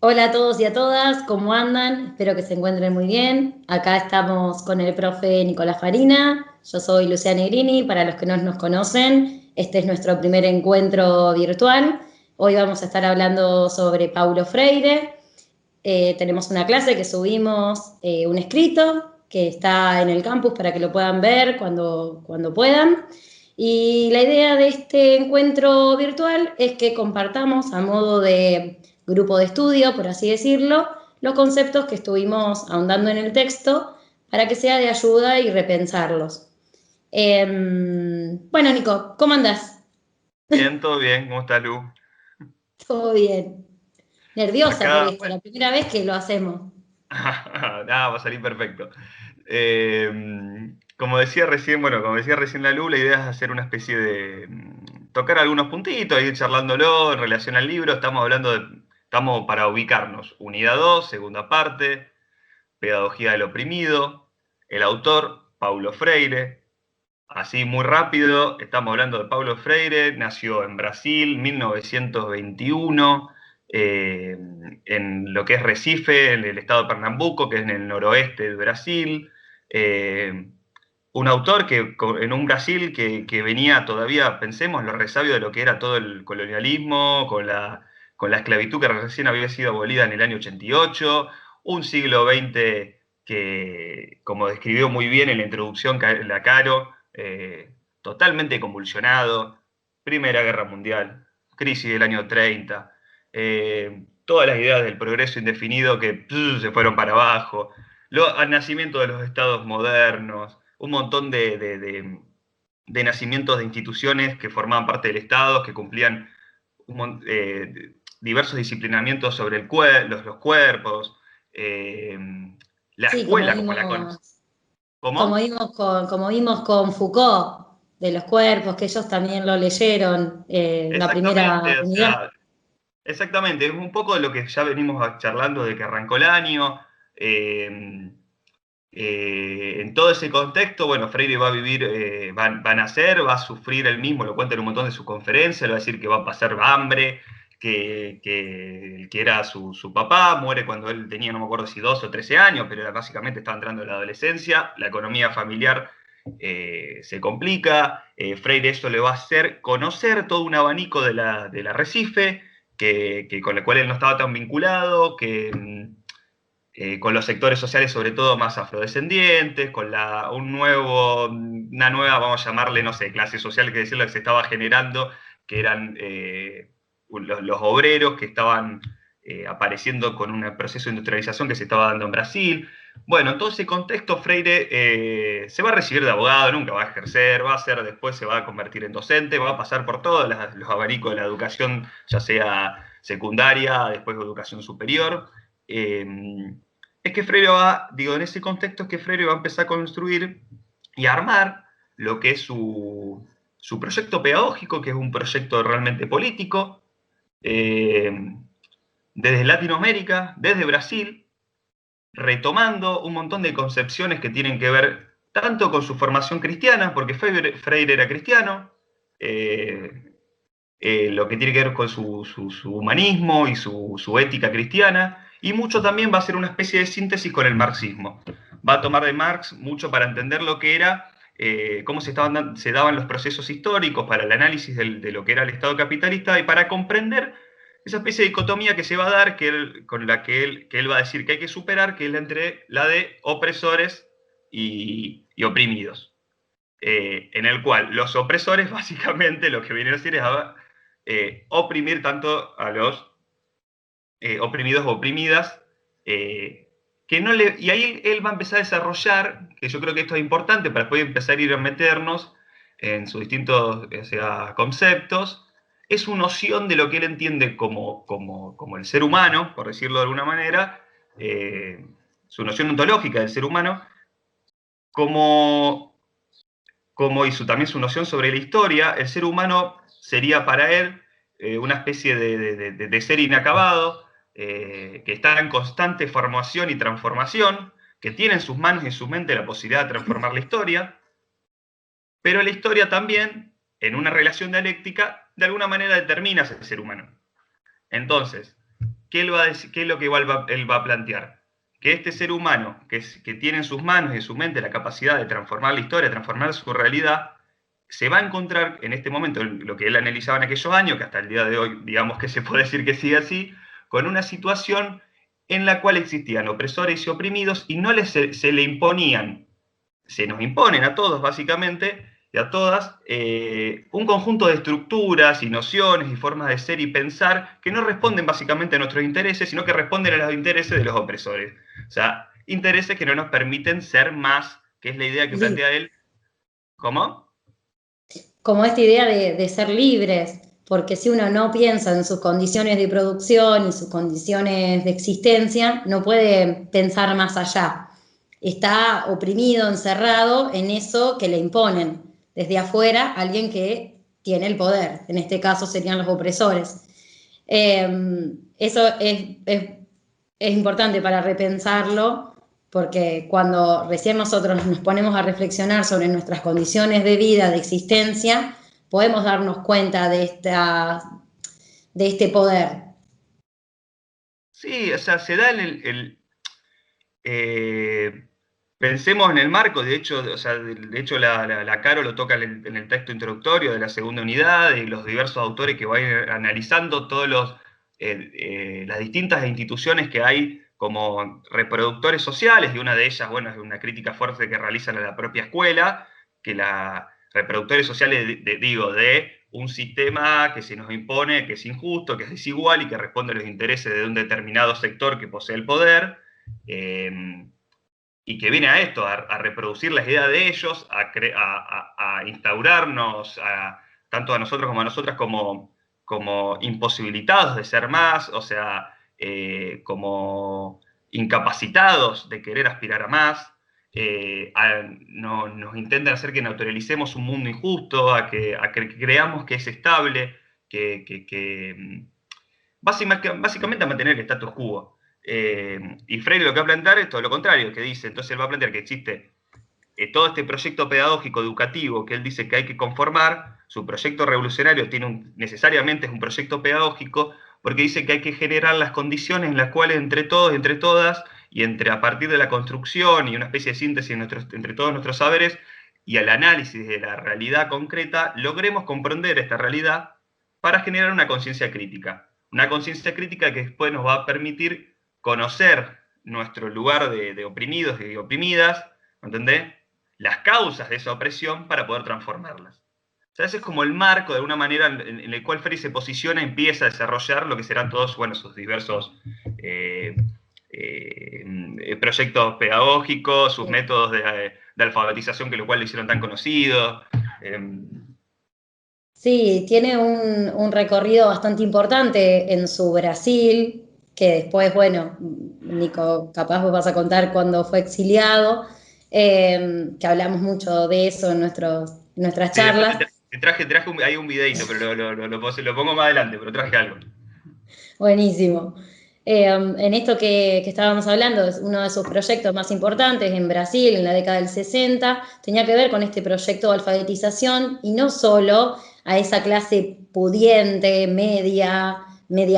Hola a todos y a todas, ¿cómo andan? Espero que se encuentren muy bien. Acá estamos con el profe Nicolás Farina. Yo soy Luciana Negrini, para los que no nos conocen. Este es nuestro primer encuentro virtual. Hoy vamos a estar hablando sobre Paulo Freire. Tenemos una clase que subimos, un escrito que está en el campus para que lo puedan ver cuando puedan. Y la idea de este encuentro virtual es que compartamos a modo de grupo de estudio, por así decirlo, los conceptos que estuvimos ahondando en el texto para que sea de ayuda y repensarlos. Bueno, Nico, ¿cómo andás? Bien, todo bien. ¿Cómo está Lu? Todo bien. Nerviosa por Acá, esto, bueno, la primera vez que lo hacemos. nada, va a salir perfecto. Como decía recién, bueno, como decía recién la Lu, la idea es hacer una especie de tocar algunos puntitos, ir charlándolo en relación al libro. Estamos para ubicarnos. Unidad 2, segunda parte, Pedagogía del oprimido, el autor, Paulo Freire. Así muy rápido, estamos hablando de Paulo Freire, nació en Brasil, 1921, eh, en lo que es Recife, en el estado de Pernambuco, que es en el noroeste de Brasil. Eh, un autor en un Brasil que venía todavía, pensemos, los resabios de lo que era todo el colonialismo, con la esclavitud que recién había sido abolida en el año 88, un siglo XX que, como describió muy bien en la introducción la Caro, totalmente convulsionado, Primera Guerra Mundial, crisis del año 30, todas las ideas del progreso indefinido que se fueron para abajo, al nacimiento de los estados modernos, un montón de nacimientos de instituciones que formaban parte del Estado, que cumplían diversos disciplinamientos sobre los cuerpos, eh, la Sí, escuela como la conocemos. como ¿Cómo? vimos como vimos con Foucault, de los cuerpos, que ellos también lo leyeron en la primera Exactamente, o unidad. sea, exactamente, es un poco de lo que ya venimos charlando de que arrancó el año. eh, en todo ese contexto, bueno, Freire va a vivir, va a nacer, va a sufrir él mismo, lo cuenta en un montón de sus conferencias, va a decir que va a pasar hambre, que era su papá, muere cuando él tenía, no me acuerdo si 12 o 13 años, pero básicamente estaba entrando en la adolescencia, la economía familiar se complica, Freire eso le va a hacer conocer todo un abanico de la Recife, con la cual él no estaba tan vinculado, con los sectores sociales, sobre todo más afrodescendientes, con una nueva, vamos a llamarle, no sé, clase social que decirlo que se estaba generando, que eran los obreros que estaban apareciendo con un proceso de industrialización que se estaba dando en Brasil. Bueno, en todo ese contexto, Freire se va a recibir de abogado, nunca va a ejercer, después se va a convertir en docente, va a pasar por todos los abanicos de la educación, ya sea secundaria, después de educación superior. Eh, es que Freire en ese contexto es que Freire va a empezar a construir y a armar lo que es su proyecto pedagógico, que es un proyecto realmente político, eh, desde Latinoamérica, desde Brasil, retomando un montón de concepciones que tienen que ver tanto con su formación cristiana, porque Freire era cristiano, eh, lo que tiene que ver con su humanismo y su ética cristiana, y mucho también va a ser una especie de síntesis con el marxismo. Va a tomar de Marx mucho para entender lo que era, cómo se daban los procesos históricos para el análisis de lo que era el Estado capitalista y para comprender esa especie de dicotomía que se va a dar, con la que él va a decir que hay que superar, que es entre la de opresores y oprimidos. En el cual los opresores básicamente lo que vienen a decir es oprimir tanto a los oprimidos o oprimidas, y ahí él va a empezar a desarrollar, que yo creo que esto es importante para después empezar a ir a meternos en sus distintos, o sea, conceptos, es su noción de lo que él entiende como el ser humano, por decirlo de alguna manera, su noción ontológica del ser humano, como también su noción sobre la historia, el ser humano sería para él una especie de ser inacabado, que está en constante formación y transformación, que tiene en sus manos y en su mente la posibilidad de transformar la historia, pero la historia también, en una relación dialéctica, de alguna manera determina ese ser humano. Entonces, ¿qué es lo que él va a plantear? Que este ser humano, que tiene en sus manos y en su mente la capacidad de transformar la historia, transformar su realidad, se va a encontrar en este momento, lo que él analizaba en aquellos años, que hasta el día de hoy, digamos que se puede decir que sigue así, con una situación en la cual existían opresores y oprimidos y no se le imponían, se nos imponen a todos básicamente, y a todas, un conjunto de estructuras y nociones y formas de ser y pensar que no responden básicamente a nuestros intereses, sino que responden a los intereses de los opresores. O sea, intereses que no nos permiten ser más, que es la idea que plantea él. ¿Cómo? Como esta idea de ser libres, porque si uno no piensa en sus condiciones de producción y sus condiciones de existencia, no puede pensar más allá. Está oprimido, encerrado en eso que le imponen desde afuera alguien que tiene el poder, en este caso serían los opresores. Eso es importante para repensarlo, porque cuando recién nosotros nos ponemos a reflexionar sobre nuestras condiciones de vida, de existencia, podemos darnos cuenta de este poder. Sí, o sea, se da pensemos en el marco, de hecho, o sea, la Caro lo toca en el texto introductorio de la segunda unidad, y los diversos autores que van analizando todos las distintas instituciones que hay como reproductores sociales, y una de ellas, bueno, es una crítica fuerte que realizan a la propia escuela, que la reproductores sociales, de un sistema que se nos impone, que es injusto, que es desigual y que responde a los intereses de un determinado sector que posee el poder, y que viene a esto, a reproducir las ideas de ellos, a instaurarnos, tanto a nosotros como a nosotras, como imposibilitados de ser más, o sea, como incapacitados de querer aspirar a más. Nos intentan hacer que naturalicemos un mundo injusto, a que creamos que es estable, básicamente a mantener el status quo. Y Freire lo que va a plantear es todo lo contrario, que dice, entonces él va a plantear que existe todo este proyecto pedagógico educativo que él dice que hay que conformar. Su proyecto revolucionario necesariamente es un proyecto pedagógico, porque dice que hay que generar las condiciones en las cuales entre todos, entre todas, y a partir de la construcción y una especie de síntesis entre todos nuestros saberes y el análisis de la realidad concreta, logremos comprender esta realidad para generar una conciencia crítica. Una conciencia crítica que después nos va a permitir conocer nuestro lugar de oprimidos y de oprimidas, ¿entendés? Las causas de esa opresión para poder transformarlas. O sea, ese es como el marco, de alguna manera, en el cual Freire se posiciona y empieza a desarrollar lo que serán todos, bueno, sus diversos proyectos pedagógicos, sus métodos de alfabetización, que lo cual lo hicieron tan conocido. Sí, tiene un recorrido bastante importante en su Brasil, que después, bueno, Nico, capaz vos vas a contar cuando fue exiliado, que hablamos mucho de eso en nuestras Sí, después charlas. traje hay un videito, pero lo pongo más adelante, pero traje algo. Buenísimo. En esto que estábamos hablando, es uno de sus proyectos más importantes en Brasil, en la década del 60, tenía que ver con este proyecto de alfabetización, y no solo a esa clase pudiente, media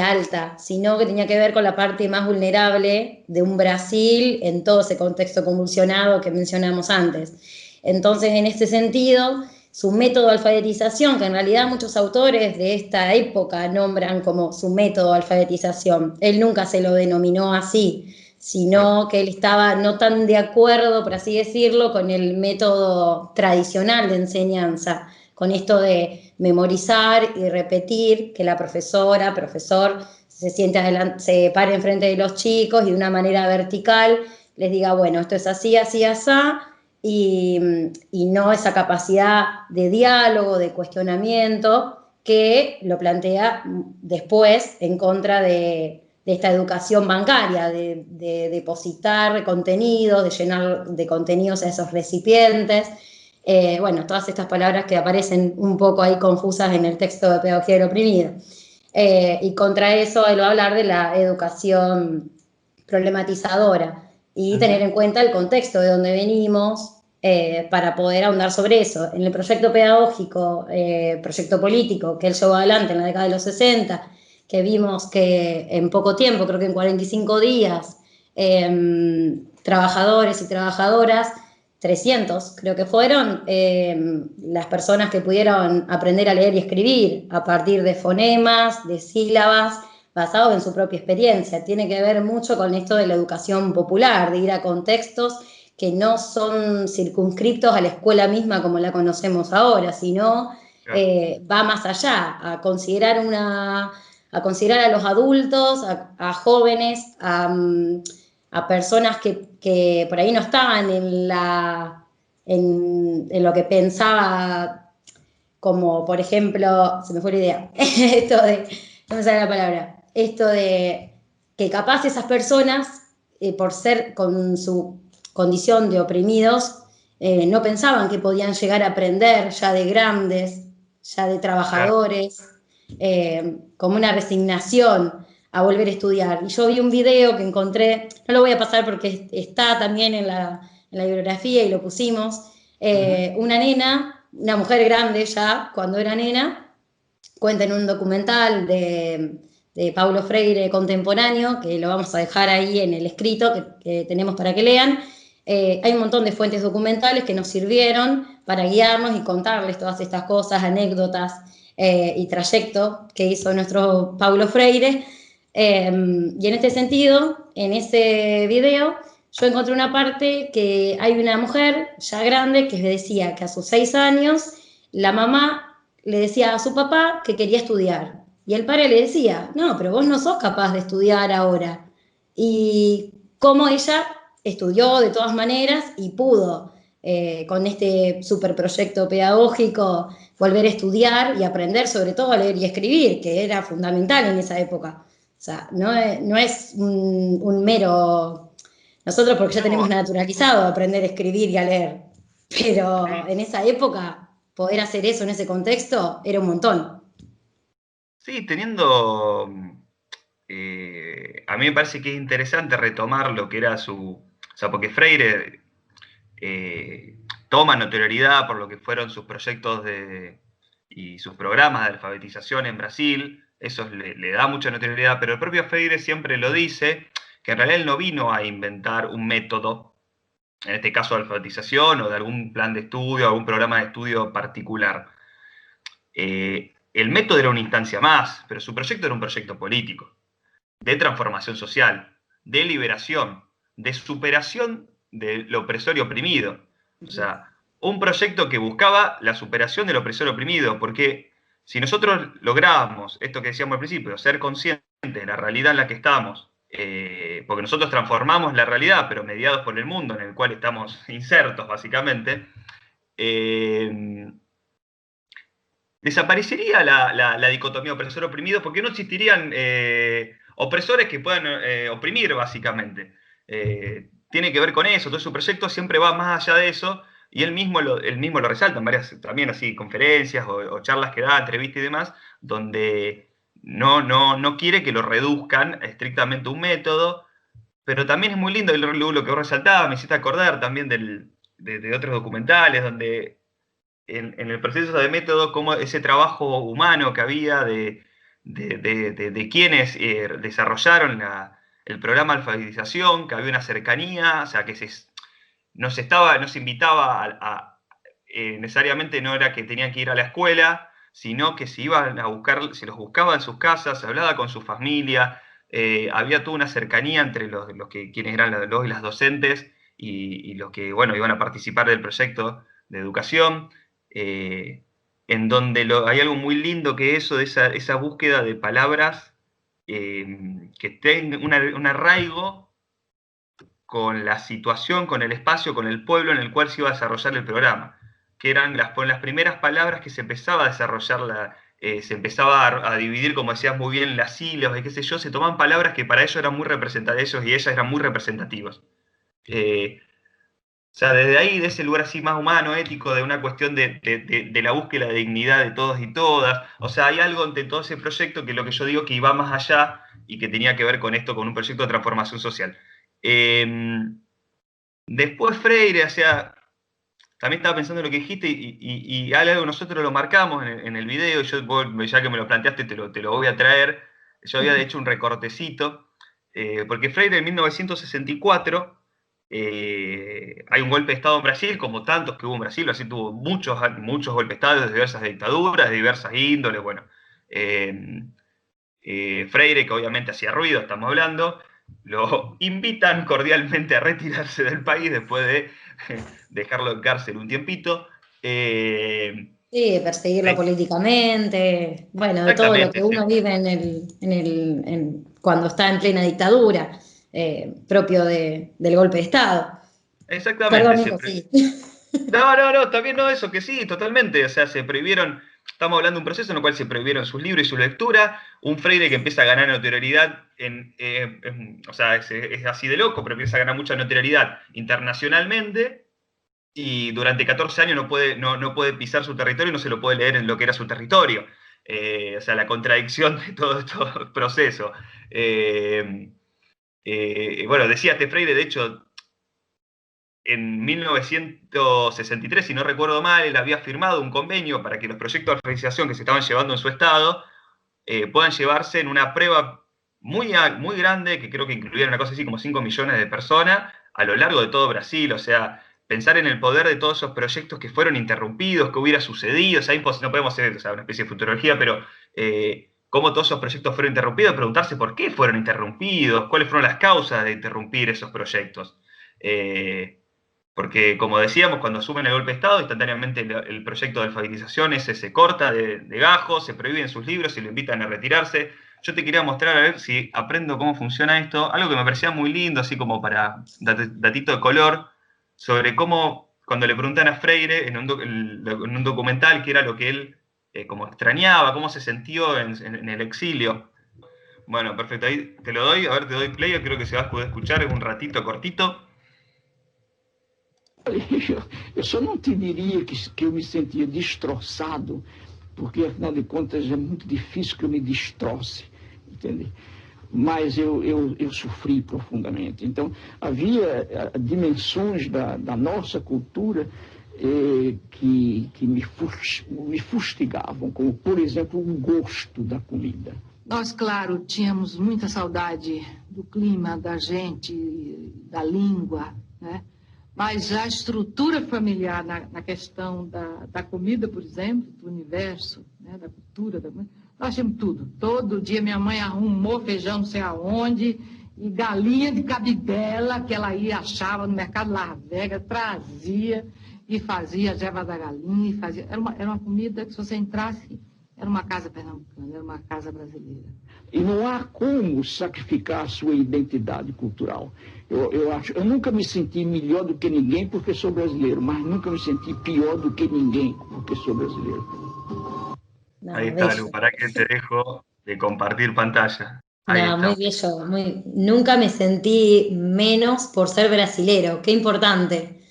alta, sino que tenía que ver con la parte más vulnerable de un Brasil en todo ese contexto convulsionado que mencionamos antes. Entonces, en este sentido, su método de alfabetización, que en realidad muchos autores de esta época nombran como su método de alfabetización, él nunca se lo denominó así, sino que él estaba no tan de acuerdo, por así decirlo, con el método tradicional de enseñanza, con esto de memorizar y repetir, que la profesor se pare enfrente de los chicos y de una manera vertical les diga, bueno, esto es así, así, así, y no esa capacidad de diálogo, de cuestionamiento, que lo plantea después en contra de esta educación bancaria, de depositar contenidos, de llenar de contenidos a esos recipientes. Bueno, todas estas palabras que aparecen un poco ahí confusas en el texto de Pedagogía del Oprimido. Y contra eso él va a hablar de la educación problematizadora y tener en cuenta el contexto de donde venimos para poder ahondar sobre eso. En el proyecto pedagógico, proyecto político que él llevó adelante en la década de los 60, que vimos que en poco tiempo, creo que en 45 días, trabajadores y trabajadoras, 300 creo que fueron, las personas que pudieron aprender a leer y escribir a partir de fonemas, de sílabas, basado en su propia experiencia. Tiene que ver mucho con esto de la educación popular, de ir a contextos que no son circunscriptos a la escuela misma como la conocemos ahora, sino va más allá, a considerar a los adultos, a jóvenes, a personas que por ahí no estaban en lo que pensaba, como por ejemplo, se me fue la idea, esto de, no me sale la palabra, esto de que capaz esas personas, por ser con su condición de oprimidos, no pensaban que podían llegar a aprender ya de grandes, ya de Claro. trabajadores, como una resignación a volver a estudiar. Y yo vi un video que encontré, no lo voy a pasar porque está también en la bibliografía y lo pusimos, una nena, una mujer grande ya, cuando era nena, cuenta en un documental de Paulo Freire contemporáneo, que lo vamos a dejar ahí en el escrito que tenemos para que lean. Hay un montón de fuentes documentales que nos sirvieron para guiarnos y contarles todas estas cosas, anécdotas y trayecto que hizo nuestro Paulo Freire. Y en este sentido, en ese video, yo encontré una parte que hay una mujer ya grande que decía que a sus 6 años la mamá le decía a su papá que quería estudiar. Y el padre le decía, no, pero vos no sos capaz de estudiar ahora. Y cómo ella estudió de todas maneras y pudo, con este superproyecto pedagógico, volver a estudiar y aprender sobre todo a leer y escribir, que era fundamental en esa época. O sea, no es un mero... Nosotros porque ya tenemos No, naturalizado aprender a escribir y a leer, pero sí, en esa época poder hacer eso en ese contexto era un montón. sí, teniendo... a mí me parece que es interesante retomar lo que era su... O sea, porque Freire toma notoriedad por lo que fueron sus proyectos y sus programas de alfabetización en Brasil, eso le da mucha notoriedad, pero el propio Freire siempre lo dice, que en realidad él no vino a inventar un método, en este caso de alfabetización o de algún plan de estudio, algún programa de estudio particular. El método era una instancia más, pero su proyecto era un proyecto político, de transformación social, de liberación, de superación del opresor y oprimido. O sea, un proyecto que buscaba la superación del opresor oprimido, porque si nosotros lográbamos esto que decíamos al principio, ser conscientes de la realidad en la que estamos, porque nosotros transformamos la realidad, pero mediados por el mundo en el cual estamos insertos, básicamente, desaparecería la dicotomía opresor-oprimido porque no existirían opresores que puedan oprimir, básicamente. Tiene que ver con eso, todo su proyecto siempre va más allá de eso y él mismo lo resalta en varias también así conferencias o charlas que da, entrevistas y demás, donde no quiere que lo reduzcan estrictamente a un método, pero también es muy lindo lo que vos resaltabas, me hiciste acordar también de otros documentales donde en el proceso de método, como ese trabajo humano que había de quienes desarrollaron el programa de alfabetización, que había una cercanía, o sea, que nos invitaba necesariamente no era que tenían que ir a la escuela, sino que se iban a buscar, se los buscaba en sus casas, se hablaba con su familia, había toda una cercanía entre quienes eran los y las docentes y los que, bueno, iban a participar del proyecto de educación, eh, en donde hay algo muy lindo que eso, de esa búsqueda de palabras que tengan un arraigo con la situación, con el espacio, con el pueblo en el cual se iba a desarrollar el programa, que eran las primeras palabras que se empezaba a desarrollar, se empezaba a dividir, como decías muy bien, las sílabas y qué sé yo, se tomaban palabras que para ellos eran muy representativas, ellos y ellas eran muy representativos. O sea, desde ahí, de ese lugar así más humano, ético, de una cuestión de la búsqueda de dignidad de todos y todas. O sea, hay algo entre todo ese proyecto que lo que yo digo que iba más allá y que tenía que ver con esto, con un proyecto de transformación social. Después Freire, o sea, también estaba pensando en lo que dijiste y algo nosotros lo marcamos en el video, y yo, ya que me lo planteaste, te lo voy a traer, yo había hecho un recortecito, porque Freire en 1964 hay un golpe de Estado en Brasil, como tantos que hubo en Brasil. Brasil tuvo muchos golpes de Estado de diversas dictaduras, de diversas índoles. Bueno, Freire, que obviamente hacía ruido, estamos hablando, lo invitan cordialmente a retirarse del país después de dejarlo en cárcel un tiempito. Sí, de perseguirlo políticamente, bueno, de todo lo que uno vive cuando está en plena dictadura, propio del golpe de Estado. Exactamente. Perdón, Nico, sí. No, también no, eso que sí, totalmente. O sea, se prohibieron, estamos hablando de un proceso en el cual se prohibieron sus libros y su lectura. Un Freire que empieza a ganar notoriedad, o sea, es así de loco, pero empieza a ganar mucha notoriedad internacionalmente. Y durante 14 años no puede pisar su territorio y no se lo puede leer en lo que era su territorio. O sea, la contradicción de todo este proceso. Bueno, decía Freire, de hecho, en 1963, si no recuerdo mal, él había firmado un convenio para que los proyectos de alfabetización que se estaban llevando en su estado puedan llevarse en una prueba muy grande, que creo que incluía una cosa así como 5 millones de personas a lo largo de todo Brasil. O sea, pensar en el poder de todos esos proyectos que fueron interrumpidos, que hubiera sucedido. O sea, no podemos hacer, o sea, una especie de futurología, pero cómo todos esos proyectos fueron interrumpidos, preguntarse por qué fueron interrumpidos, cuáles fueron las causas de interrumpir esos proyectos. Porque, como decíamos, cuando asumen el golpe de Estado, instantáneamente el proyecto de alfabetización ese se corta de gajo, se prohíben sus libros y lo invitan a retirarse. Yo te quería mostrar, a ver si aprendo cómo funciona esto, algo que me parecía muy lindo, así como para datito de color, sobre cómo, cuando le preguntan a Freire en un documental, que era lo que él como extrañaba, cómo se sintió en el exilio. Bueno, perfecto, ahí te lo doy, a ver, te doy play, creo que se va a poder escuchar, es un ratito cortito. Eu só não te diria que eu me sentia destroçado, porque, afinal de contas, é muito difícil que eu me destroce, entende? Mas eu sofri profundamente. Então, havia dimensões da nossa cultura que me fustigavam, como, por exemplo, o gosto da comida. Nós, claro, tínhamos muita saudade do clima, da gente, da língua, né? Mas a estrutura familiar na questão da comida, por exemplo, do universo, né, da cultura, nós tínhamos tudo. Todo dia minha mãe arrumou feijão não sei aonde, e galinha de cabidela, que ela ia, achava no mercado Las Vegas, trazia e fazia a jeva da galinha. Era uma comida que, se você entrasse, era uma casa pernambucana, era uma casa brasileira. E não há como sacrificar a sua identidade cultural. Eu nunca me senti melhor do que ninguém porque sou brasileiro, mas nunca me senti pior do que ninguém porque sou brasileiro. No, ahí está, Lu, para que te dejo de compartir pantalla. Ahí no, muy bello. Nunca me sentí menos por ser brasilero, qué importante.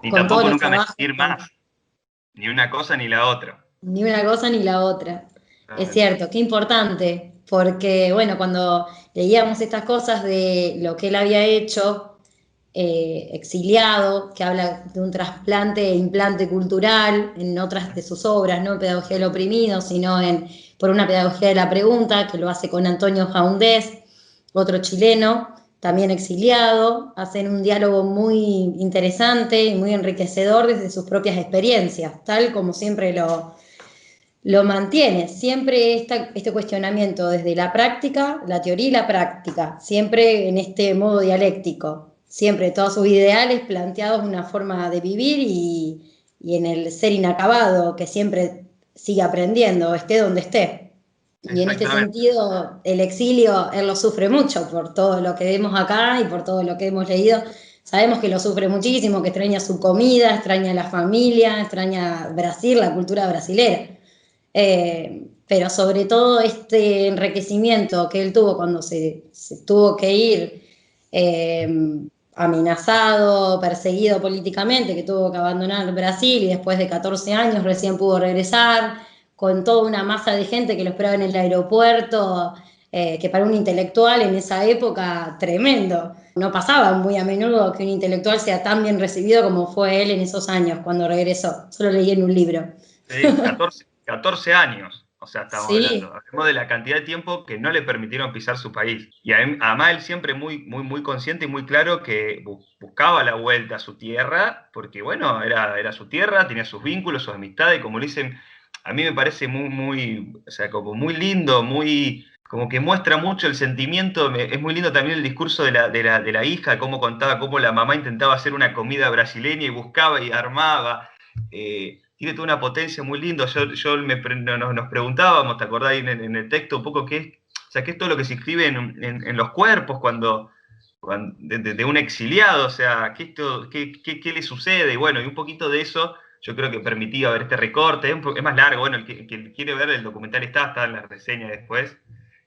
Ni con tampoco nunca me sentí más, ni una cosa ni la otra. Ni una cosa ni la otra. Es cierto, qué importante, porque bueno, cuando leíamos estas cosas de lo que él había hecho, exiliado, que habla de un trasplante e implante cultural en otras de sus obras, no en Pedagogía del Oprimido, sino por una pedagogía de la pregunta, que lo hace con Antonio Jaundés, otro chileno, también exiliado, hacen un diálogo muy interesante y muy enriquecedor desde sus propias experiencias, tal como siempre lo mantiene, siempre este cuestionamiento desde la práctica, la teoría y la práctica, siempre en este modo dialéctico, siempre todos sus ideales planteados en una forma de vivir y en el ser inacabado, que siempre sigue aprendiendo, esté donde esté. Y en este sentido, el exilio, él lo sufre mucho por todo lo que vemos acá y por todo lo que hemos leído. Sabemos que lo sufre muchísimo, que extraña su comida, extraña la familia, extraña Brasil, la cultura brasilera. Pero sobre todo este enriquecimiento que él tuvo cuando se tuvo que ir amenazado, perseguido políticamente, que tuvo que abandonar Brasil y después de 14 años recién pudo regresar, con toda una masa de gente que lo esperaba en el aeropuerto, que para un intelectual en esa época, tremendo. No pasaba muy a menudo que un intelectual sea tan bien recibido como fue él en esos años, cuando regresó. Solo leí en un libro. Sí, 14 años. O sea, estamos Sí, hablando. Hablemos de la cantidad de tiempo que no le permitieron pisar su país. Y además él siempre muy consciente y muy claro que buscaba la vuelta a su tierra, porque bueno, era su tierra, tenía sus vínculos, sus amistades, y como le dicen, a mí me parece o sea, como muy lindo, como que muestra mucho el sentimiento. Es muy lindo también el discurso de la hija, cómo contaba, cómo la mamá intentaba hacer una comida brasileña y buscaba y armaba. Tiene toda una potencia muy linda. Nos preguntábamos, ¿te acordás ahí en el texto un poco o sea, qué es todo lo que se escribe en los cuerpos de un exiliado? O sea, ¿qué le sucede? Y bueno, y un poquito de eso yo creo que permitía ver este recorte. Es más largo, bueno, el que quiere ver el documental está en la reseña después,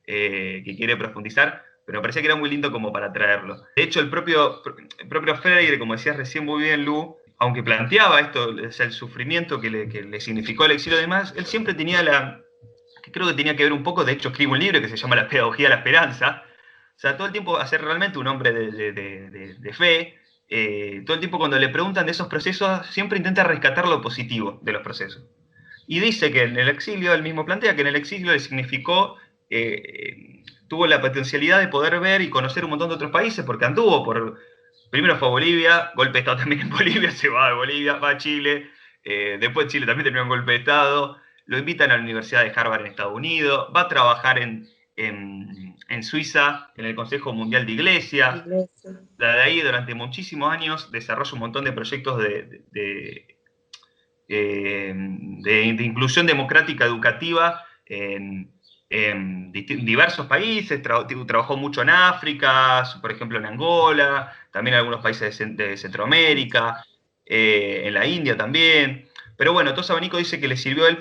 que quiere profundizar, pero me parecía que era muy lindo como para traerlo. De hecho, el propio Freire, como decías recién muy bien, Lu, aunque planteaba esto, o sea, el sufrimiento que le significó el exilio y demás, él siempre tenía que creo que tenía que ver un poco, de hecho escribe un libro que se llama La Pedagogía de la Esperanza, o sea, todo el tiempo hacer realmente un hombre de fe. Todo el tiempo cuando le preguntan de esos procesos, siempre intenta rescatar lo positivo de los procesos. Y dice que en el exilio, él mismo plantea que en el exilio le significó, tuvo la potencialidad de poder ver y conocer un montón de otros países, porque primero fue a Bolivia, golpe de Estado también en Bolivia, se va de Bolivia, va a Chile, después Chile también terminó un golpe de Estado, lo invitan a la Universidad de Harvard en Estados Unidos, va a trabajar en Suiza, en el Consejo Mundial de Iglesia. iglesia. De ahí durante muchísimos años desarrolla un montón de proyectos de inclusión democrática educativa en diversos países. Trabajó mucho en África, por ejemplo en Angola, también en algunos países de Centroamérica, en la India también. Pero bueno, todo ese abanico dice que le sirvió a él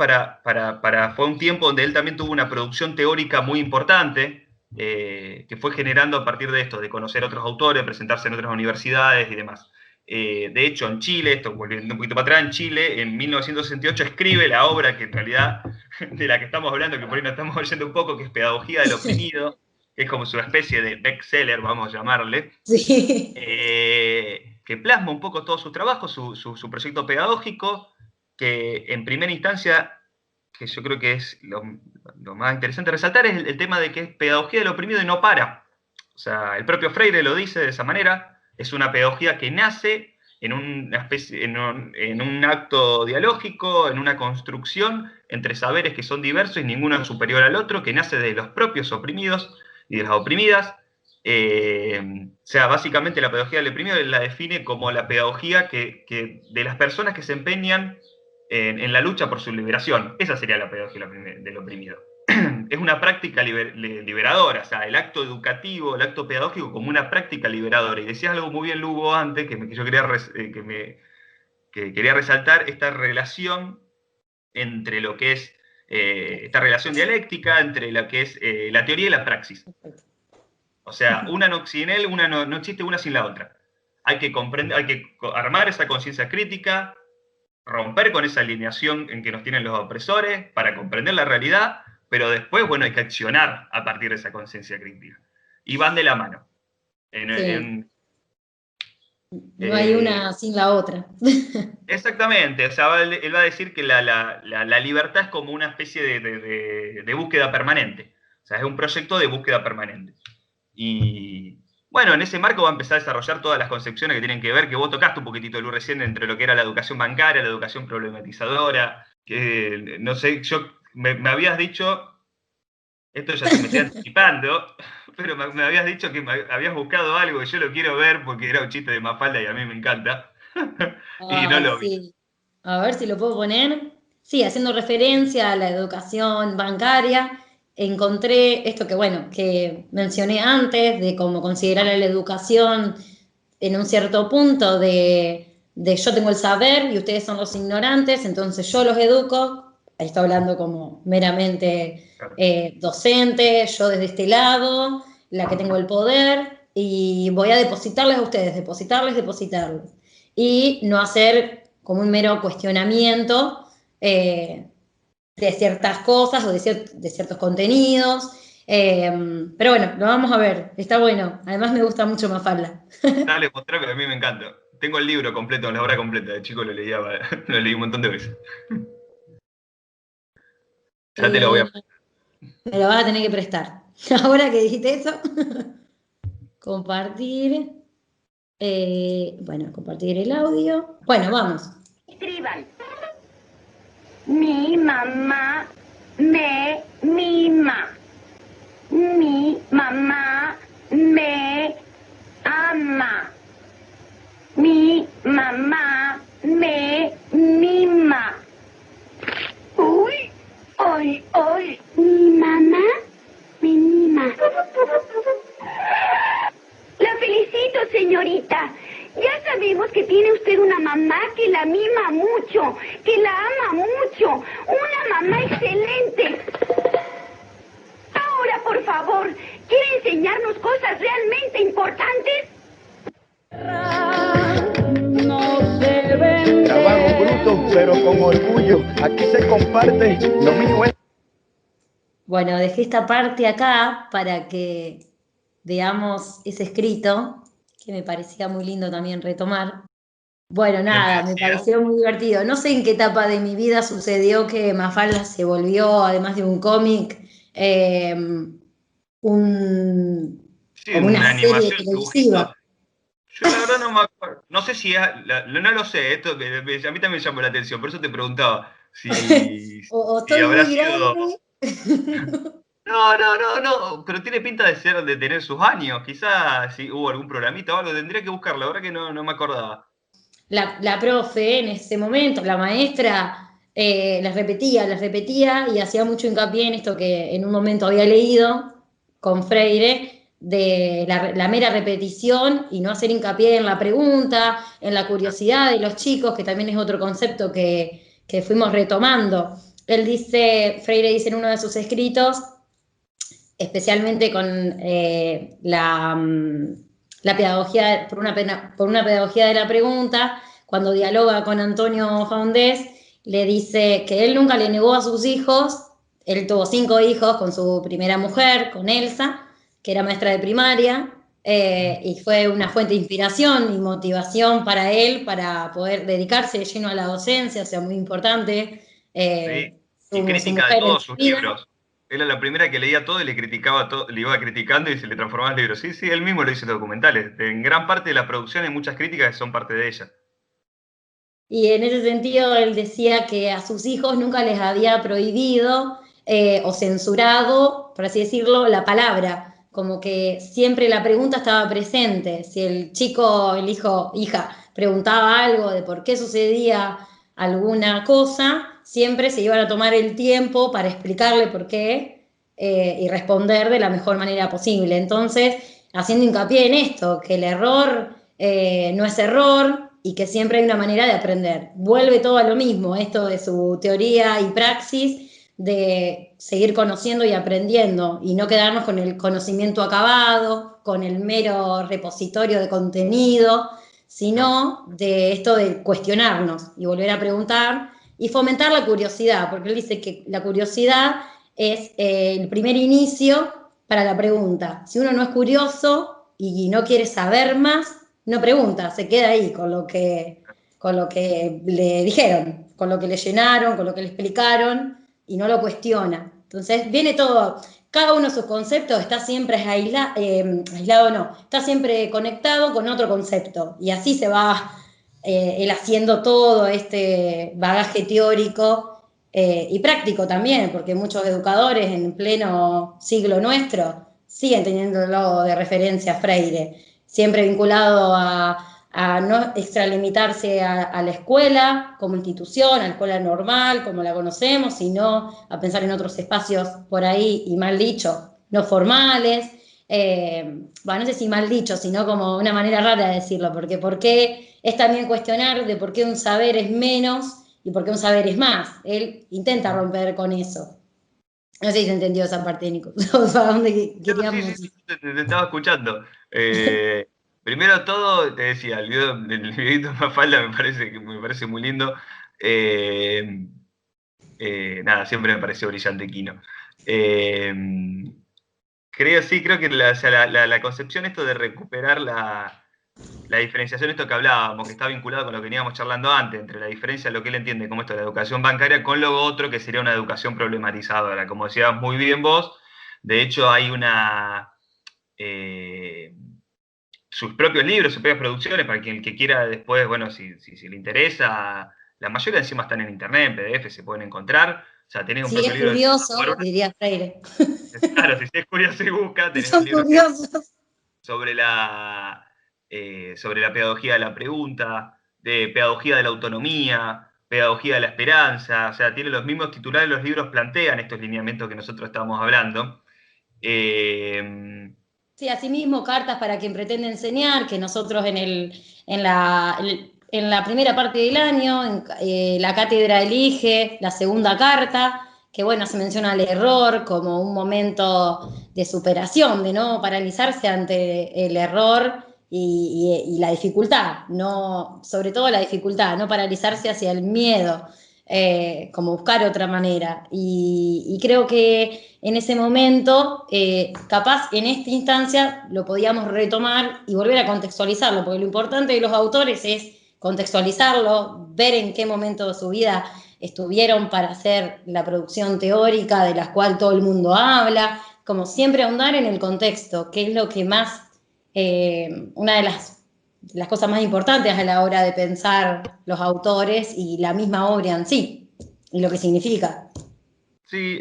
fue un tiempo donde él también tuvo una producción teórica muy importante, que fue generando a partir de esto, de conocer otros autores, presentarse en otras universidades y demás. De hecho, en Chile, esto volviendo un poquito para atrás, en Chile, en 1968 escribe la obra que en realidad, de la que estamos hablando, que por ahí nos estamos oyendo un poco, que es Pedagogía del Oprimido, que es como su especie de bestseller, vamos a llamarle, Sí. que plasma un poco todo su trabajo, su proyecto pedagógico, que en primera instancia, que yo creo que es lo más interesante de resaltar, es el tema de que es pedagogía del oprimido y no para. O sea, el propio Freire lo dice de esa manera, es una pedagogía que nace en un acto dialógico, en una construcción entre saberes que son diversos y ninguno es superior al otro, que nace de los propios oprimidos y de las oprimidas. O sea, básicamente la pedagogía del oprimido la define como la pedagogía de las personas que se empeñan en la lucha por su liberación. Esa sería la pedagogía del oprimido. Es una práctica liberadora, o sea, el acto educativo, el acto pedagógico como una práctica liberadora. Y decías algo muy bien, Lugo, antes, que yo quería resaltar, esta relación entre lo que es, esta relación dialéctica entre lo que es la teoría y la praxis. O sea, sin él, una no existe una sin la otra. Hay que armar esa conciencia crítica, romper con esa alineación en que nos tienen los opresores para comprender la realidad, pero después, bueno, hay que accionar a partir de esa conciencia crítica. Y van de la mano. Sí. No hay una sin la otra. Exactamente, o sea, él va a decir que la libertad es como una especie de búsqueda permanente. O sea, es un proyecto de búsqueda permanente. Y bueno, en ese marco va a empezar a desarrollar todas las concepciones que tienen que ver, que vos tocaste un poquitito, Lu, recién, entre lo que era la educación bancaria, la educación problematizadora, que no sé, me habías dicho, esto ya me estoy anticipando, pero me habías dicho que habías buscado algo que yo lo quiero ver porque era un chiste de Mafalda y a mí me encanta, y no Ay, lo vi. sí. A ver si lo puedo poner. Sí, haciendo referencia a la educación bancaria, encontré esto que, bueno, que mencioné antes, de cómo considerar a la educación en un cierto punto de yo tengo el saber y ustedes son los ignorantes, entonces yo los educo. Ahí está hablando como meramente docente, yo desde este lado, la que tengo el poder, y voy a depositarles a ustedes, depositarles y no hacer como un mero cuestionamiento de ciertas cosas o de ciertos contenidos. Pero bueno, lo vamos a ver, está bueno. Además me gusta mucho Mafalda. Dale, mostrame, a mí me encanta. Tengo el libro completo, la obra completa, de chico lo leí un montón de veces. Ya te lo voy a... Me lo vas a tener que prestar. Ahora que dijiste eso, compartir. Bueno, compartir el audio. Bueno, vamos. Escriban. Mi mamá me mima. Mi mamá me ama. Mi mamá me mima. Uy, ay, ay. Mi mamá me mima. La felicito, señorita. Ya sabemos que tiene usted una mamá que la mima mucho, que la ama mucho. Una mamá excelente. Ahora, por favor, ¿quiere enseñarnos cosas realmente importantes? Trabajo bruto, pero con orgullo. Aquí se comparte, lo mío es... Bueno, dejé esta parte acá para que veamos ese escrito, que me parecía muy lindo también retomar. Bueno, nada, me pareció muy divertido. No sé en qué etapa de mi vida sucedió que Mafalda se volvió, además de un cómic, Sí, como una una serie animación, televisiva. dibujito. Yo la verdad no me acuerdo. No sé si no lo sé, esto a mí también me llamó la atención, por eso te preguntaba si, O si estoy habrá muy sido. grande. No, pero tiene pinta de tener sus años. Quizás si hubo algún programita o algo, tendría que buscarlo, la verdad que no me acordaba. La profe en ese momento, la maestra, las repetía y hacía mucho hincapié en esto que en un momento había leído con Freire, de la mera repetición y no hacer hincapié en la pregunta, en la curiosidad de los chicos, que también es otro concepto que fuimos retomando. Freire dice en uno de sus escritos, especialmente con la pedagogía, por una pedagogía de la pregunta, cuando dialoga con Antonio Faundés, le dice que él nunca le negó a sus hijos, él tuvo 5 hijos con su primera mujer, con Elsa, que era maestra de primaria, y fue una fuente de inspiración y motivación para él, para poder dedicarse de lleno a la docencia, o sea, muy importante. Sí. Y Su crítica de mujer en todos su sus vida. libros. Era la primera que leía todo y le criticaba todo, le iba criticando y se le transformaba en libros. Sí, sí, él mismo lo dice en documentales. En gran parte de la producción hay muchas críticas que son parte de ella. Y en ese sentido, él decía que a sus hijos nunca les había prohibido o censurado, por así decirlo, la palabra, como que siempre la pregunta estaba presente. Si el chico, el hijo, hija, preguntaba algo de por qué sucedía alguna cosa, siempre se iban a tomar el tiempo para explicarle por qué y responder de la mejor manera posible. Entonces, haciendo hincapié en esto, que el error no es error y que siempre hay una manera de aprender. Vuelve todo a lo mismo, esto de su teoría y praxis, de seguir conociendo y aprendiendo y no quedarnos con el conocimiento acabado, con el mero repositorio de contenido, sino de esto de cuestionarnos y volver a preguntar y fomentar la curiosidad, porque él dice que la curiosidad es el primer inicio para la pregunta. Si uno no es curioso y no quiere saber más, no pregunta, se queda ahí con lo que le dijeron, con lo que le llenaron, con lo que le explicaron y no lo cuestiona. Entonces viene todo, cada uno de sus conceptos está siempre aislado, no, está siempre conectado con otro concepto y así se va él haciendo todo este bagaje teórico y práctico también, porque muchos educadores en pleno siglo nuestro siguen teniéndolo de referencia a Freire, siempre vinculado a no extralimitarse a la escuela como institución, a la escuela normal, como la conocemos, sino a pensar en otros espacios por ahí, y mal dicho, no formales. Bueno, no sé si mal dicho, sino como una manera rara de decirlo, porque ¿por qué es también cuestionar de por qué un saber es menos y por qué un saber es más? Él intenta romper con eso. No sé si se entendió esa parte, Nico. ¿Para dónde No, sí, sí, queríamos ir? sí, te estaba escuchando. Primero todo, te decía, el videito de Mafalda me parece muy lindo. Eh, Nada, siempre me pareció brillante Kino. Eh, creo que o sea, la concepción esto de recuperar la diferenciación, esto que hablábamos, que está vinculado con lo que veníamos charlando antes, entre la diferencia de lo que él entiende como esto de la educación bancaria con lo otro que sería una educación problematizadora. Como decías muy bien vos, de hecho hay sus propios libros, sus propias producciones, para quien que quiera después, bueno, si le interesa, la mayoría encima están en internet, en PDF, se pueden encontrar. O sea, tenés un Si propio es libro de curioso, diría Freire. claro, si es curioso y busca, Si tenés un son libro curiosos. sobre sobre la pedagogía de la pregunta, de pedagogía de la autonomía, pedagogía de la esperanza, o sea, tiene los mismos titulares, los libros plantean estos lineamientos que nosotros estamos hablando. Sí, asimismo, cartas para quien pretende enseñar, que nosotros en la primera parte del año, la cátedra elige la segunda carta, que bueno, se menciona el error como un momento de superación, de no paralizarse ante el error y la dificultad, no, sobre todo la dificultad, no paralizarse hacia el miedo, como buscar otra manera. Y creo que en ese momento, capaz en esta instancia lo podíamos retomar y volver a contextualizarlo, porque lo importante de los autores es contextualizarlo, ver en qué momento de su vida estuvieron para hacer la producción teórica de la cual todo el mundo habla, como siempre ahondar en el contexto, que es lo que más, una de las cosas más importantes a la hora de pensar los autores y la misma obra en sí, y lo que significa. sí,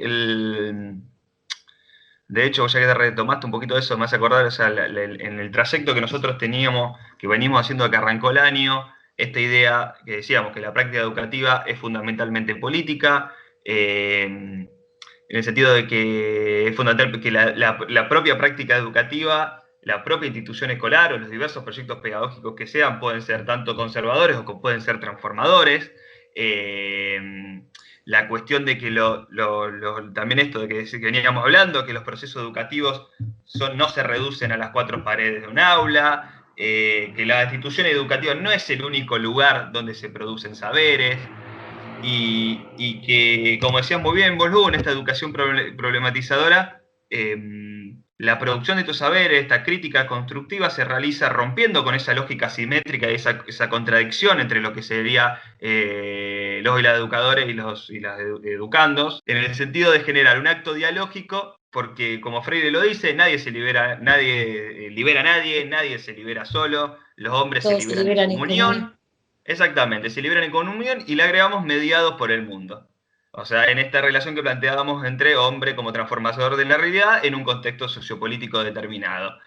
de hecho, ya que retomaste un poquito de eso, me hace acordar, o sea, en el trayecto que nosotros teníamos, que venimos haciendo de que arrancó el año, esta idea que decíamos que la práctica educativa es fundamentalmente política, en el sentido de que es fundamental que la propia práctica educativa, la propia institución escolar o los diversos proyectos pedagógicos que sean pueden ser tanto conservadores o pueden ser transformadores. La cuestión de que también esto de que veníamos hablando, que los procesos educativos no se reducen a las cuatro paredes de un aula, que la institución educativa no es el único lugar donde se producen saberes, y que, como decías muy bien vos, Lu, en esta educación problematizadora, la producción de estos saberes, esta crítica constructiva, se realiza rompiendo con esa lógica simétrica y esa contradicción entre lo que sería los y las educadores y las educandos, en el sentido de generar un acto dialógico, porque como Freire lo dice, nadie libera a nadie, nadie se libera solo, los hombres Todos se liberan en en comunión. Exactamente, se liberan en comunión y le agregamos mediados por el mundo. O sea, en esta relación que planteábamos entre hombre como transformador de la realidad en un contexto sociopolítico determinado.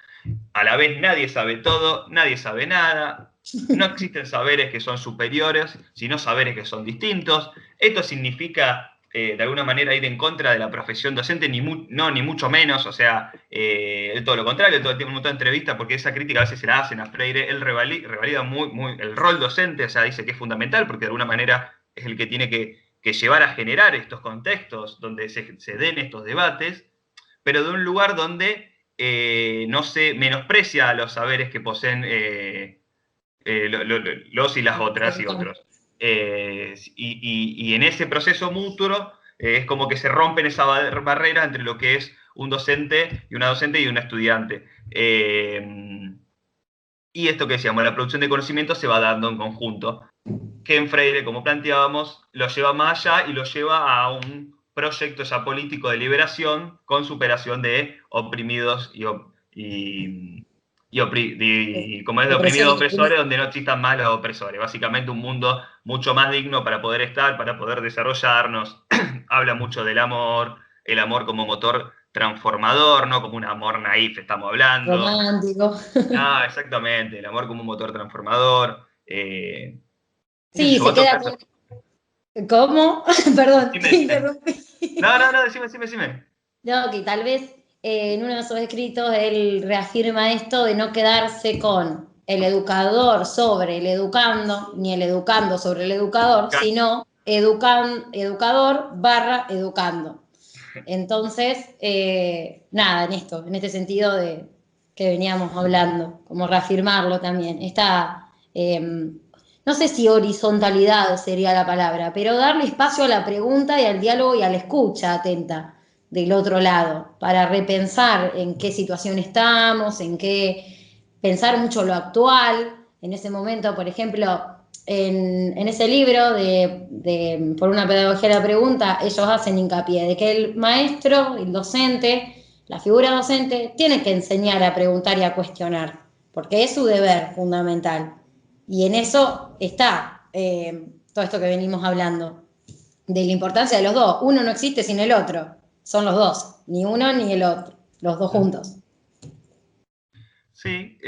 A la vez nadie sabe todo, nadie sabe nada, no existen saberes que son superiores, sino saberes que son distintos. Esto significa, de alguna manera, ir en contra de la profesión docente, ni mucho menos, o sea, todo lo contrario, todo el tiempo en muchas entrevistas, porque esa crítica a veces se la hacen a Freire, él revalida muy el rol docente, o sea, dice que es fundamental, porque de alguna manera es el que tiene que llevar a generar estos contextos donde se den estos debates, pero de un lugar donde no se menosprecia a los saberes que poseen los y las otras y otros. Y en ese proceso mutuo es como que se rompen esa barrera entre lo que es un docente y una docente y un estudiante. Y esto que decíamos, la producción de conocimiento se va dando en conjunto, que en Freire, como planteábamos, lo lleva más allá y lo lleva a un proyecto ya político de liberación con superación de oprimidos como es de oprimidos opresores, donde no existan más los opresores. Básicamente un mundo mucho más digno para poder estar, para poder desarrollarnos. Habla mucho del amor, el amor como motor transformador, no como un amor naif estamos hablando. Romántico. Ah, exactamente, el amor como un motor transformador. Sí, se queda con... ¿Cómo? Perdón, te interrumpí. No, decime. No, que tal vez en uno de sus escritos él reafirma esto de no quedarse con el educador sobre el educando, ni el educando sobre el educador, claro, sino educador / educando. Entonces, nada, en este sentido de que veníamos hablando, como reafirmarlo también. Esta, no sé si horizontalidad sería la palabra, pero darle espacio a la pregunta y al diálogo y a la escucha atenta del otro lado, para repensar en qué situación estamos, en qué pensar mucho lo actual. En ese momento, por ejemplo, en ese libro de Por una pedagogía de la pregunta, ellos hacen hincapié de que el maestro, el docente, la figura docente, tiene que enseñar a preguntar y a cuestionar, porque es su deber fundamental. Y en eso está todo esto que venimos hablando, de la importancia de los dos. Uno no existe sin el otro, son los dos, ni uno ni el otro, los dos juntos. Sí,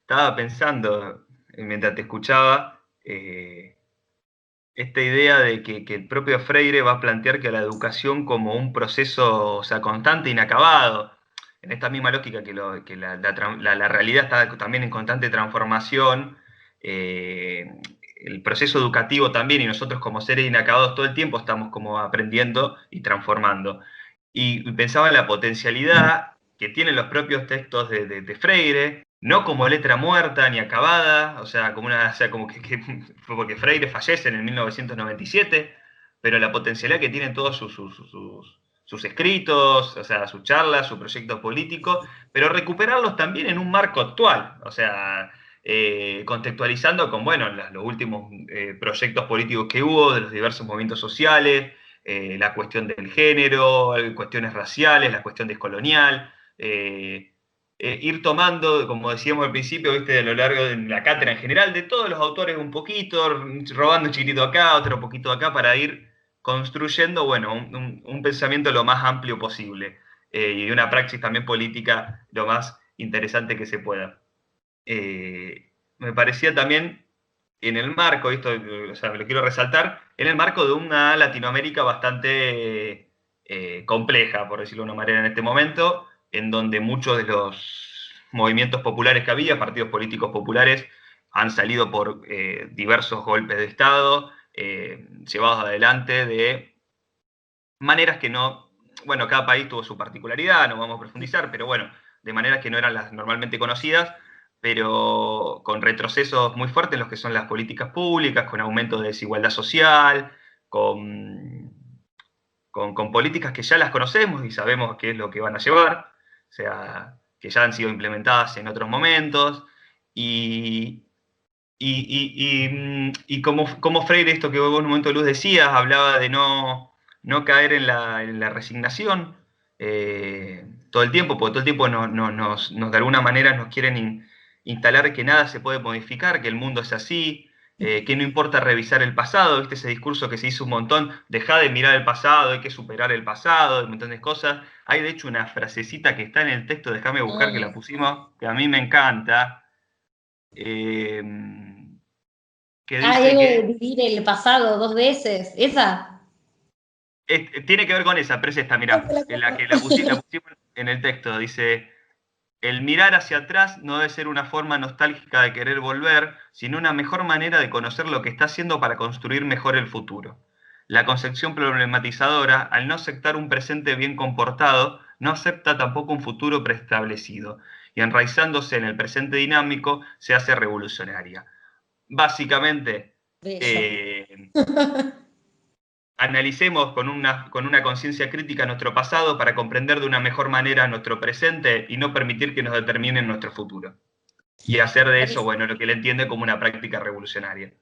estaba pensando, mientras te escuchaba, esta idea de que el propio Freire va a plantear que la educación como un proceso, o sea, constante, inacabado, en esta misma lógica que la realidad está también en constante transformación, el proceso educativo también, y nosotros como seres inacabados todo el tiempo estamos como aprendiendo y transformando. Y pensaba en la potencialidad que tienen los propios textos de Freire, no como letra muerta ni acabada, o sea, como porque Freire fallece en el 1997, pero la potencialidad que tienen todos sus escritos, o sea, sus charlas, su proyecto político, pero recuperarlos también en un marco actual, o sea, contextualizando con, bueno, los últimos proyectos políticos que hubo, de los diversos movimientos sociales, la cuestión del género, cuestiones raciales, la cuestión descolonial, ir tomando, como decíamos al principio, ¿viste? A lo largo de la cátedra en general, de todos los autores un poquito, robando un chiquitito acá, otro poquito acá, para ir construyendo, bueno, un pensamiento lo más amplio posible, y una praxis también política lo más interesante que se pueda. Me parecía también en el marco, esto, o sea, me lo quiero resaltar, en el marco de una Latinoamérica bastante compleja, por decirlo de una manera, en este momento, en donde muchos de los movimientos populares que había, partidos políticos populares, han salido por diversos golpes de Estado, llevados adelante de maneras que no, bueno, cada país tuvo su particularidad, no vamos a profundizar, pero bueno, de maneras que no eran las normalmente conocidas, pero con retrocesos muy fuertes en los que son las políticas públicas, con aumento de desigualdad social, con políticas que ya las conocemos y sabemos qué es lo que van a llevar, o sea, que ya han sido implementadas en otros momentos, y como Freire, esto que vos en un momento, Luz, decías, hablaba de no caer en la resignación todo el tiempo, porque todo el tiempo de alguna manera nos quieren instalar que nada se puede modificar, que el mundo es así, que no importa revisar el pasado, ¿viste? Ese discurso que se hizo un montón, dejá de mirar el pasado, hay que superar el pasado, un montón de cosas. Hay de hecho una frasecita que está en el texto, déjame buscar, que la pusimos, que a mí me encanta, que dice Algo que de vivir el pasado 2 veces, ¿esa? tiene que ver con esa, pero es esta, mirá, en la que la pusimos en el texto, dice: el mirar hacia atrás no debe ser una forma nostálgica de querer volver, sino una mejor manera de conocer lo que está haciendo para construir mejor el futuro. La concepción problematizadora, al no aceptar un presente bien comportado, no acepta tampoco un futuro preestablecido, y enraizándose en el presente dinámico, se hace revolucionaria. Básicamente, Bello. analicemos con una conciencia crítica nuestro pasado para comprender de una mejor manera nuestro presente y no permitir que nos determinen nuestro futuro. Y hacer de eso, bueno, lo que él entiende como una práctica revolucionaria.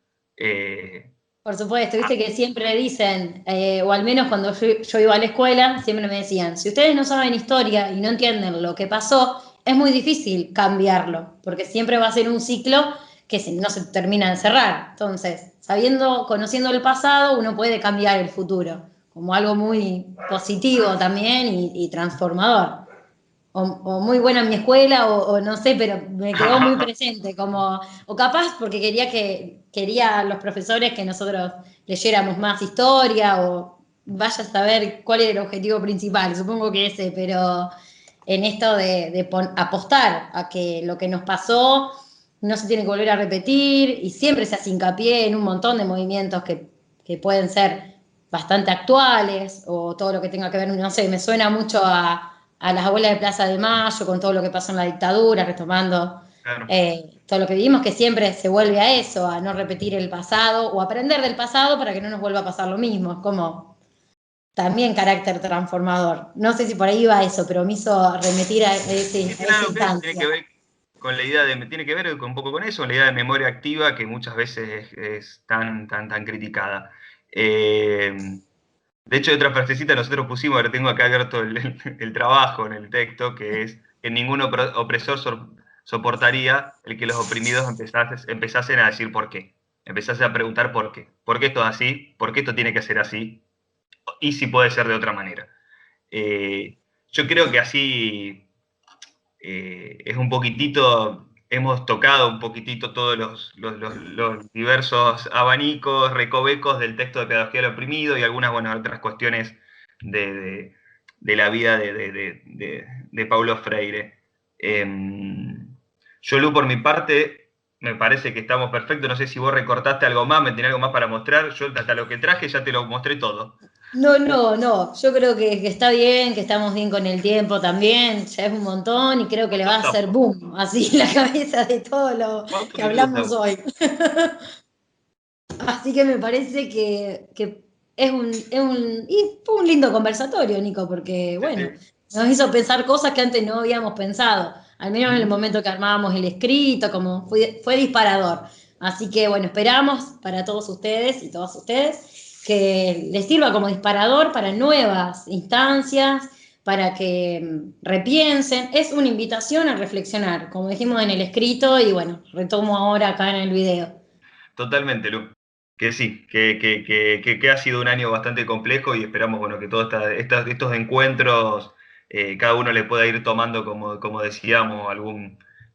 Por supuesto, viste que siempre dicen, o al menos cuando yo iba a la escuela, siempre me decían, si ustedes no saben historia y no entienden lo que pasó, es muy difícil cambiarlo, porque siempre va a ser un ciclo que no se termina de cerrar. Entonces, conociendo el pasado, uno puede cambiar el futuro, como algo muy positivo también y transformador. O muy buena en mi escuela, o no sé, pero me quedó muy presente, o capaz porque quería a los profesores que nosotros leyéramos más historia, o vaya a saber cuál era el objetivo principal, supongo que ese, pero en esto de apostar a que lo que nos pasó no se tiene que volver a repetir, y siempre se hace hincapié en un montón de movimientos que pueden ser bastante actuales, o todo lo que tenga que ver, no sé, me suena mucho a las abuelas de Plaza de Mayo, con todo lo que pasó en la dictadura, retomando Claro. todo lo que vivimos, que siempre se vuelve a eso, a no repetir el pasado, o aprender del pasado para que no nos vuelva a pasar lo mismo. Es como también carácter transformador. No sé si por ahí va eso, pero me hizo remitir a esa Claro, tiene que instancia. ver con la idea tiene que ver un poco con eso, la idea de memoria activa que muchas veces es tan criticada. De hecho, otra frasecita nosotros pusimos, ahora tengo acá abierto el trabajo en el texto, que es que ningún opresor soportaría el que los oprimidos empezasen a decir por qué. Empezasen a preguntar por qué. ¿Por qué esto es así? ¿Por qué esto tiene que ser así? Y si puede ser de otra manera. Yo creo que así es un poquitito, hemos tocado un poquitito todos los diversos abanicos, recovecos del texto de Pedagogía del Oprimido y algunas, bueno, otras cuestiones de la vida de Paulo Freire. Yo, Lu, por mi parte, me parece que estamos perfectos. No sé si vos recortaste algo más, me tenés algo más para mostrar. Yo hasta lo que traje ya te lo mostré todo. No, yo creo que está bien, que estamos bien con el tiempo también, ya es un montón y creo que le va a hacer boom, así la cabeza de todo lo ¿Cuántos que minutos hablamos estamos? hoy. Así que me parece que y fue un lindo conversatorio, Nico, porque Sí, bueno, sí. nos hizo pensar cosas que antes no habíamos pensado, al menos en el Ujú. momento que armábamos el escrito, como fue disparador. Así que bueno, esperamos para todos ustedes y todas ustedes que les sirva como disparador para nuevas instancias, para que repiensen. Es una invitación a reflexionar, como dijimos en el escrito, y bueno, retomo ahora acá en el video. Totalmente, Lu. Que sí, que ha sido un año bastante complejo y esperamos, bueno, que todos estos encuentros cada uno le pueda ir tomando, como decíamos,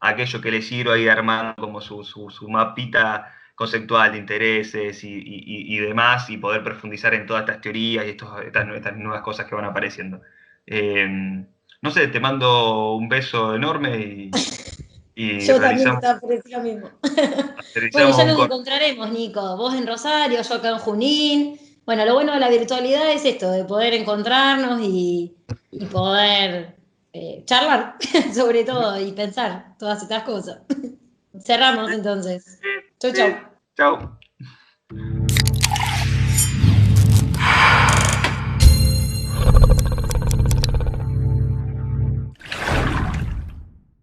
aquello que le sirva y armando como su mapita conceptual de intereses y demás, y poder profundizar en todas estas teorías y estas nuevas cosas que van apareciendo. No sé, te mando un beso enorme y Yo también estaba por decir lo mismo. Bueno, realizamos ya un nos corte. encontraremos, Nico. Vos en Rosario, yo acá en Junín. Bueno, lo bueno de la virtualidad es esto, de poder encontrarnos y poder charlar, sobre todo, y pensar todas estas cosas. Cerramos entonces. Chau, chau. Chao.